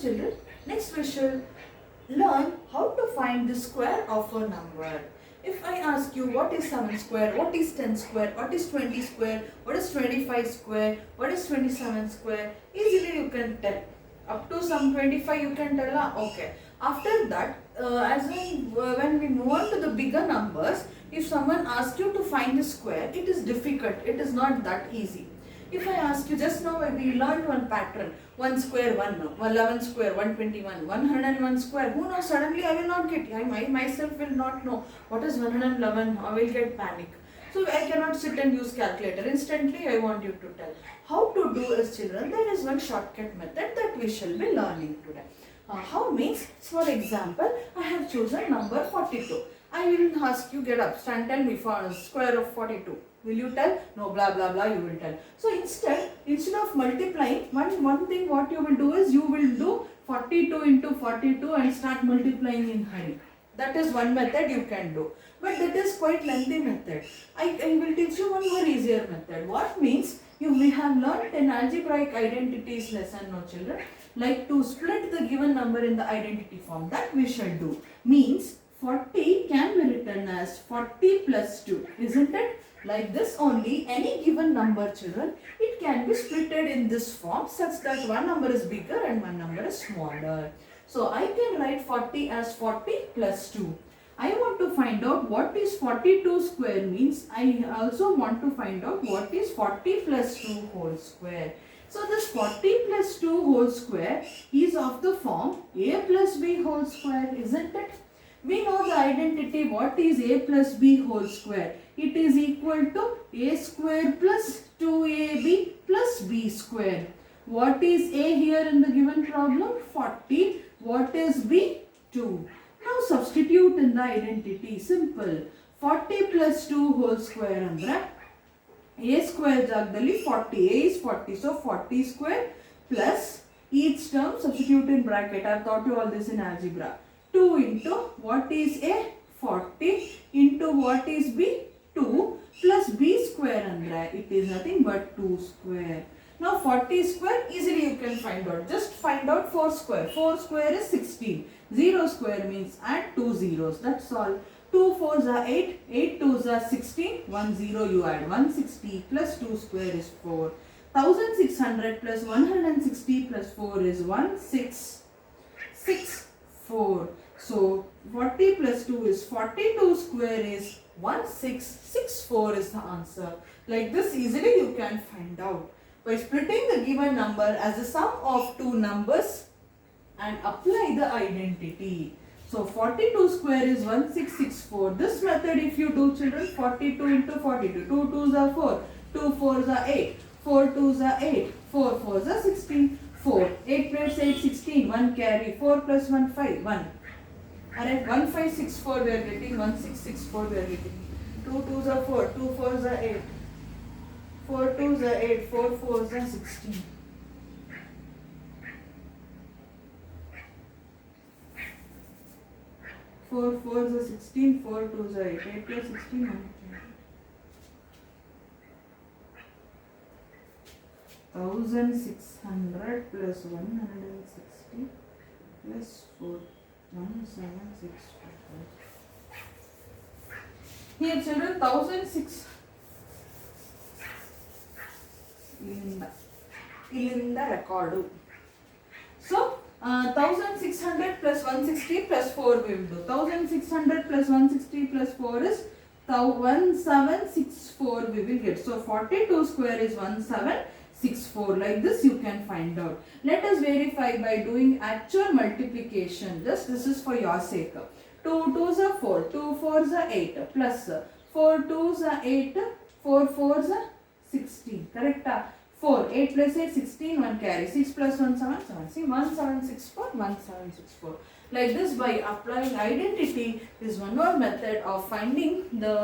children, next we should learn how to find the square of a number. If I ask you what is 7 square, what is 10 square, what is 20 square, what is 25 square, what is 27 square, easily you can tell. Up to some 25 you can tell, okay. After that, when we move on to the bigger numbers, if someone asks you to find the square, it is difficult, it is not that easy. If I ask you just now, we learned one pattern, 1 square 1, 11 square 121, 101 square, who knows, suddenly I will not get, I myself will not know what is 111, I will get panic. So I cannot sit and use calculator, instantly I want you to tell. How to do as children, there is one shortcut method that we shall be learning today. How means, for example, I have chosen number 42. I will ask you, get up, stand, tell me for square of 42. Will you tell? No, blah blah blah, you will tell. So instead of multiplying, one thing what you will do is, you will do 42 into 42 and start multiplying in hurry. That is one method you can do. But that is quite lengthy method. I will teach you one more easier method. What means, we have learned in algebraic identities lesson, no children, like to split the given number in the identity form. That we shall do. Means 40 can be written as 40 plus 2, isn't it? Like this only, any given number children, it can be splitted in this form such that one number is bigger and one number is smaller. So I can write 40 as 40 plus 2. I want to find out what is 42 square means. I also want to find out what is 40 plus 2 whole square. So this 40 plus 2 whole square is of the form a plus b whole square, isn't it? We know the identity, what is a plus b whole square. It is equal to a square plus 2ab plus b square. What is a here in the given problem? 40. What is b? 2. Now substitute in the identity. Simple. 40 plus 2 whole square andre a square jagdali 40. A is 40. So 40 square plus each term substitute in bracket. I have taught you all this in algebra. 2 into what is a? 40 into what is b? 2 plus b square andre. It is nothing but 2 square. Now 40 square easily you can find out. Just find out 4 square. 4 square is 16. 0 square means add 2 zeros. That's all. 2 4s are 8. 8 2s are 16. 1 0 you add. 160 plus 2 square is 4. 1600 plus 160 plus 4 is 1664. So 40 plus 2 is 42 square is 1664 is the answer. Like this easily you can find out. By splitting the given number as a sum of two numbers and apply the identity. So 42 square is 1664. This method if you do children, 42 into 42. 2 2s are 4. 2 4s are 8. 4 2s are 8. 4 4s are 16. 4. 8 plus 8 16. 1 carry. 4 plus 1 5. 1. Alright, 1564 we are getting. 1664 we are getting. 2 2s are 4. 2 4s are 8. 4 2s are 8, 4 4s are 16. Four 4s are 16, 4 2s are 8, 8 plus 16, 1600 plus 160 plus 4, 1764. Here children, 1006. ಇಲ್ಲಿಂದ record. So 1600 plus 160 plus 4 we will do. 1600 plus 160 plus 4 is 1764 we will get. So 42 square is 1764. Like this you can find out. Let us verify by doing actual multiplication. Just this is for your sake. 2 2s are 4. 2 4s are 8 plus 4 2s are 8. 4 4s are 16. Correct? 4. 8 plus 8 16. 1 carry. 6 plus 1 7 7. See 1764 1764. Like this, by applying identity is one more method of finding the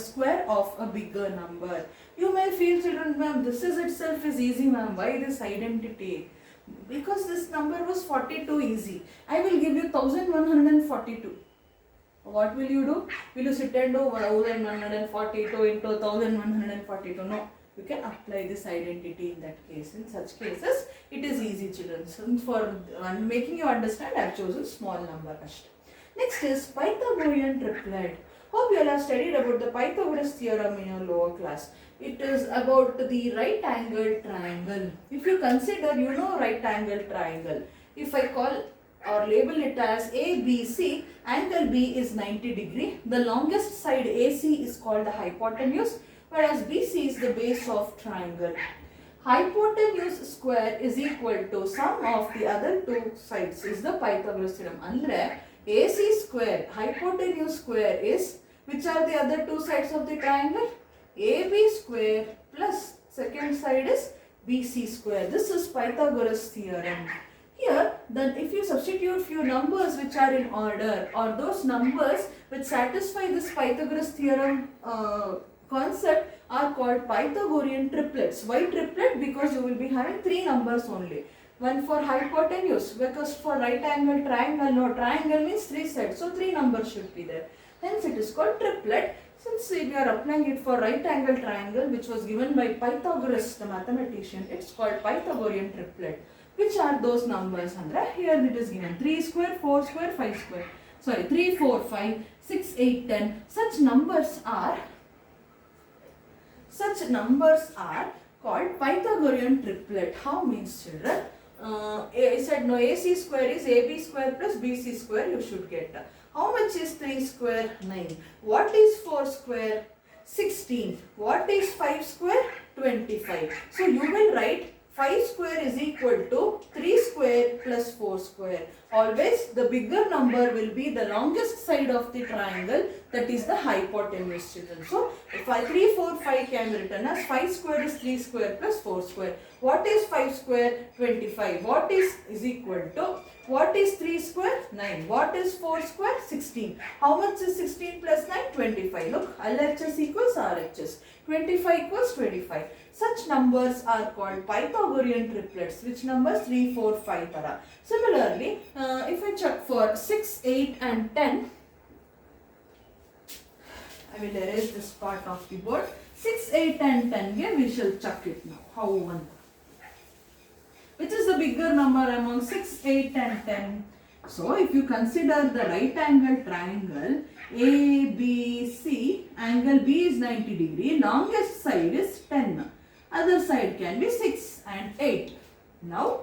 square of a bigger number. You may feel children, ma'am, this is itself is easy, ma'am. Why this identity? Because this number was 42 easy. I will give you 1142. What will you do? Will you sit and do 1142 into 1142? No. You can apply this identity in that case. In such cases, it is easy, children. So for making you understand, I have chosen small number. Next is Pythagorean triplet. Hope you all have studied about the Pythagoras theorem in your lower class. It is about the right angle triangle. If you consider, you know right angle triangle. If I call or label it as ABC, angle B is 90 degree. The longest side AC is called the hypotenuse, whereas BC is the base of triangle. Hypotenuse square is equal to sum of the other two sides is the Pythagoras theorem. Andre AC square, hypotenuse square is, which are the other two sides of the triangle? AB square plus second side is BC square. This is Pythagoras theorem. Here, then if you substitute few numbers which are in order, or those numbers which satisfy this Pythagoras theorem concept are called Pythagorean triplets. Why triplet? Because you will be having three numbers only. One for hypotenuse, because for right angle triangle, no, triangle means three sides, so three numbers should be there. Hence it is called triplet. Since we are applying it for right angle triangle, which was given by Pythagoras the mathematician, it's called Pythagorean triplet. Which are those numbers, Andra? Here it is given 3 square, 4 square, 5 square. Sorry, 3, 4, 5, 6, 8, 10. Such numbers are called Pythagorean triplet. How means, children? I said no, AC square is AB square plus BC square you should get. How much is 3 square? 9. What is 4 square? 16. What is 5 square? 25. So you will write 5 square is equal to 3 square plus 4 square. Always the bigger number will be the longest side of the triangle, that is the hypotenuse, children. So 3, 4, 5 can be written as 5 square is 3 square plus 4 square. What is 5 square? 25. What is equal to? What is 3 square? 9. What is 4 square? 16. How much is 16 plus 9? 25. Look, LHS equals RHS. 25 equals 25. Such numbers are called Pythagorean triplets. Which numbers? 3, 4, 5 tara. Similarly, if I check for 6, 8 and 10, I will erase this part of the board. 6, 8 and 10, yeah, we shall check it now. How one? Which is the bigger number among 6, 8 and 10? So, if you consider the right angle triangle, ABC, angle B is 90 degree, longest side is 10. Other side can be 6 and 8. Now,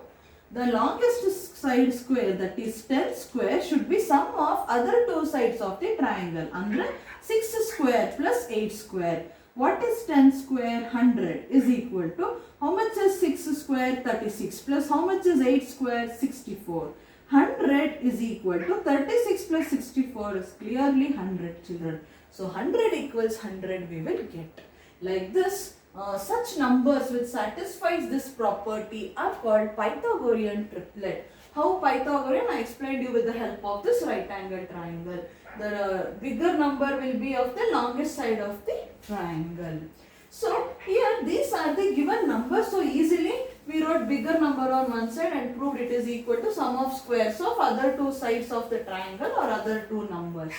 the longest side square, that is 10 square, should be sum of other two sides of the triangle. Under 6 square plus 8 square. What is 10 square? 100 is equal to, how much is 6 square? 36 plus how much is 8 square? 64. 100 is equal to 36 plus 64 is clearly 100, children. So 100 equals 100 we will get. Like this, such numbers which satisfies this property are called Pythagorean triplet. How Pythagorean? I explained you with the help of this right angle triangle. The bigger number will be of the longest side of the triangle. So here these are the given numbers. So easily we wrote bigger number on one side and proved it is equal to sum of squares of other two sides of the triangle or other two numbers.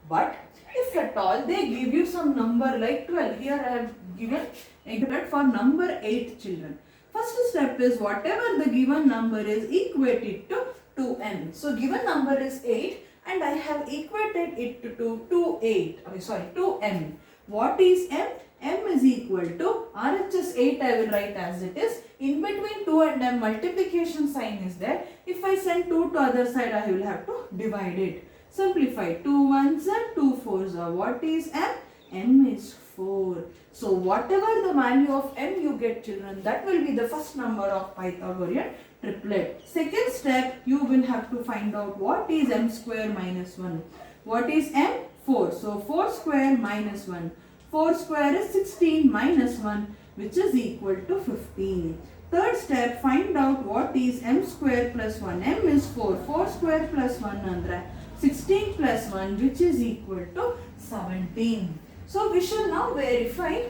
But if at all they give you some number like 12, here I have given example for number 8, children. First step is whatever the given number is, equate it to 2m. So given number is 8 and I have equated it to 2m. What is m? M is equal to RHS 8 I will write as it is. In between 2 and m multiplication sign is there. If I send 2 to other side I will have to divide it. Simplify. 2 ones are 2 fours are. What is m? M is 4. So whatever the value of m you get, children, that will be the first number of Pythagorean triplet. Second step, you will have to find out what is m square minus 1. What is m? 4. So 4 square minus 1. 4 square is 16 minus 1, which is equal to 15. Third step, find out what is m square plus 1. M is 4. 4 square plus 1 andre 16 plus 1, which is equal to 17. So we shall now verify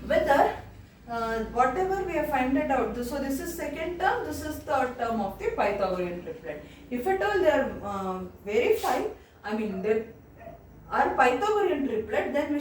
whether whatever we have found it out. So this is second term, this is third term of the Pythagorean triplet. If at all they are verified, I mean they are Pythagorean triplet, then we